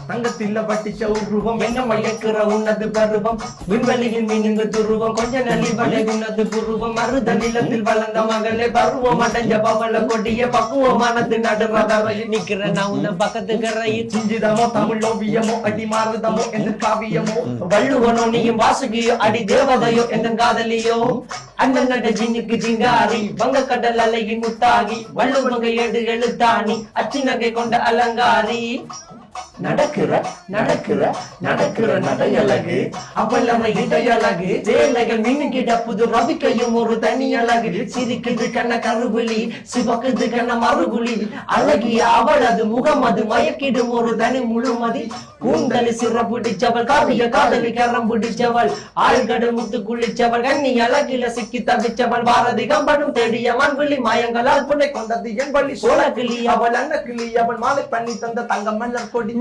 தங்கத்தில பட்டிச்ச உருவம் என்ன மயக்குற உன்னது பருவம் விண்வெளியில் மீனிந்து துருவம் கொஞ்ச நலிவலை உன்னது புருவம் மருத நிலத்தில் வளர்ந்த மகளே பருவம் அடைஞ்ச பவள கொடிய பக்குவமானது நடுவரையில் நிக்கிற நான் உன்ன பக்கத்து கரையில் சிஞ்சிதமோ தமிழ் ஓவியமோ அடி மாறுதமோ எந்த காவியமோ வள்ளுவனோ நீயும் வாசுகியோ அடி தேவதையோ எந்த காதலியோ அண்ணன் நட ஜின்னுக்கு ஜிங்காரி வங்க கடல் அலையின் முத்தாகி வள்ளுவங்க ஏடு எழுத்தாணி அச்சி நகை கொண்ட அலங்காரி நடக்கிற நடக்கிற நடக்கிற நடையழகு அவளமை இடையழகு சேலைகள் மின்னுகிட புது ரவிக்கையும் ஒரு தனி அழகு சிரிக்குது கண்ண கருவிழி சிவக்குது கண்ண மறுகுழி அழகிய அவளது முகம் அது மயக்கிடும் ஒரு தனி முழுமதி கூந்தலி சிற பிடிச்சவள் காவிய காதலி கரம் பிடிச்சவள் ஆழ்கடல் முத்து குளிச்சவள் கண்ணி அழகில சிக்கி தவிச்சவள் பாரதி கம்பனும் தேடிய மண்விழி மாயங்களால் புனை கொண்டது என் வழி சோழ கிளி அவள் அண்ண கிளி அவள் மாலை பண்ணி தந்த தங்க மன்னர் கொடி